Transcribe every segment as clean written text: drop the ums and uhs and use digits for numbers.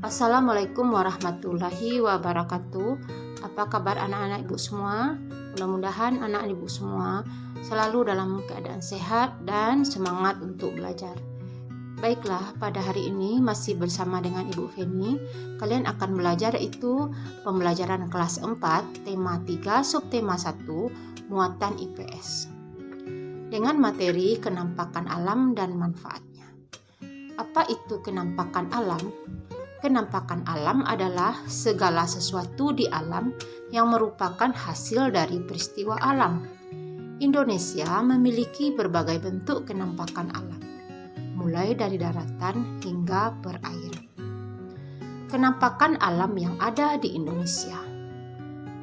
Assalamualaikum warahmatullahi wabarakatuh. Apa kabar anak-anak ibu semua? Mudah-mudahan anak ibu semua selalu dalam keadaan sehat dan semangat untuk belajar. Baiklah, pada hari ini masih bersama dengan Ibu Feni. Kalian akan belajar itu pembelajaran kelas 4, tema 3, subtema 1, muatan IPS. Dengan materi kenampakan alam dan manfaatnya. Apa itu kenampakan alam? Kenampakan alam adalah segala sesuatu di alam yang merupakan hasil dari peristiwa alam. Indonesia memiliki berbagai bentuk kenampakan alam, mulai dari daratan hingga perairan. Kenampakan alam yang ada di Indonesia,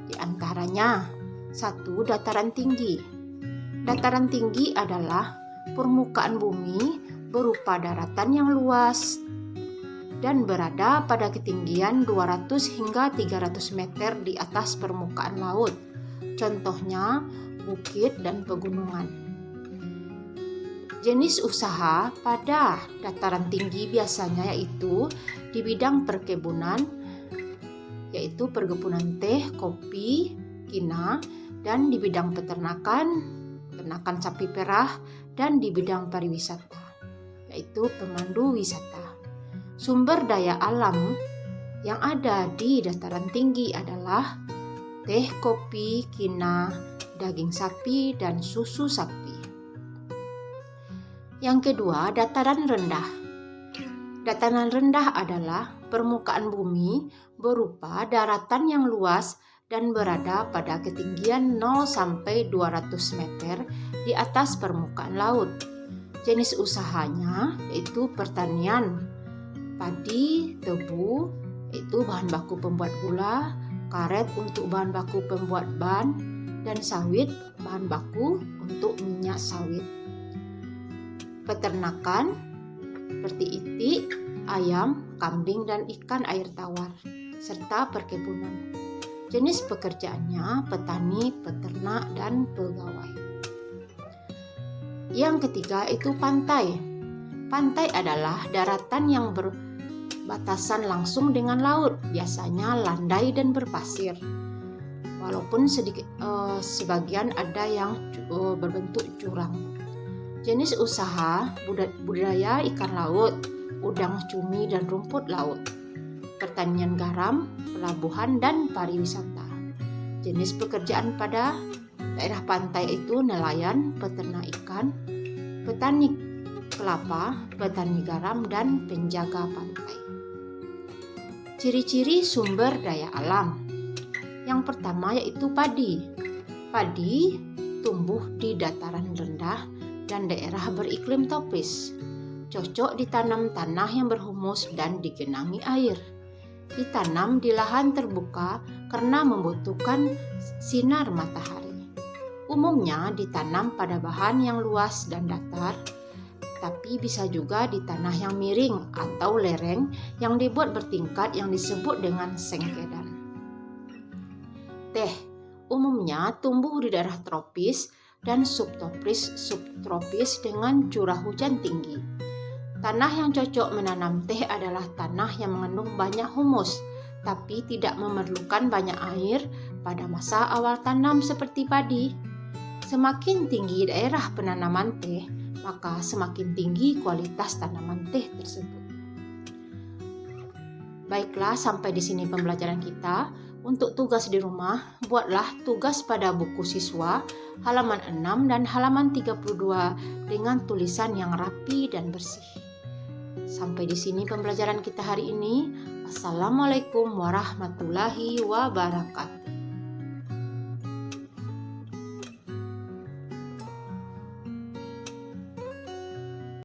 di antaranya 1. Dataran tinggi. Dataran tinggi adalah permukaan bumi berupa daratan yang luas dan berada pada ketinggian 200 hingga 300 meter di atas permukaan laut. Contohnya, bukit dan pegunungan. Jenis usaha pada dataran tinggi biasanya yaitu di bidang perkebunan, yaitu perkebunan teh, kopi, kina, dan di bidang peternakan sapi perah, dan di bidang pariwisata, yaitu pemandu wisata. Sumber daya alam yang ada di dataran tinggi adalah teh, kopi, kina, daging sapi, dan susu sapi. Yang kedua, dataran rendah. Dataran rendah adalah permukaan bumi berupa daratan yang luas dan berada pada ketinggian 0 sampai 200 meter di atas permukaan laut. Jenis usahanya yaitu pertanian, padi, tebu, yaitu bahan baku pembuat gula, karet untuk bahan baku pembuat ban, dan sawit, bahan baku untuk minyak sawit. Peternakan, seperti itik, ayam, kambing, dan ikan air tawar, serta perkebunan. Jenis pekerjaannya petani, peternak, dan pegawai. Yang ketiga itu pantai. Pantai adalah daratan yang berbatasan langsung dengan laut, biasanya landai dan berpasir. Walaupun sebagian ada yang berbentuk jurang. Jenis usaha budidaya ikan laut, udang, cumi, dan rumput laut. Pertanian garam, pelabuhan, dan pariwisata. Jenis pekerjaan pada daerah pantai itu nelayan, peternak ikan, petani kelapa, petani garam, dan penjaga pantai. Ciri-ciri sumber daya alam. Yang pertama yaitu padi. Padi tumbuh di dataran rendah dan daerah beriklim tropis. Cocok ditanam tanah yang berhumus dan digenangi air. Ditanam di lahan terbuka karena membutuhkan sinar matahari. Umumnya ditanam pada bahan yang luas dan datar, tapi bisa juga di tanah yang miring atau lereng yang dibuat bertingkat yang disebut dengan sengkedan. Teh umumnya tumbuh di daerah tropis dan subtropis dengan curah hujan tinggi. Tanah yang cocok menanam teh adalah tanah yang mengandung banyak humus, tapi tidak memerlukan banyak air pada masa awal tanam seperti padi. Semakin tinggi daerah penanaman teh, maka semakin tinggi kualitas tanaman teh tersebut. Baiklah, sampai di sini pembelajaran kita. Untuk tugas di rumah, buatlah tugas pada buku siswa halaman 6 dan halaman 32 dengan tulisan yang rapi dan bersih. Sampai di sini pembelajaran kita hari ini. Assalamualaikum warahmatullahi wabarakatuh.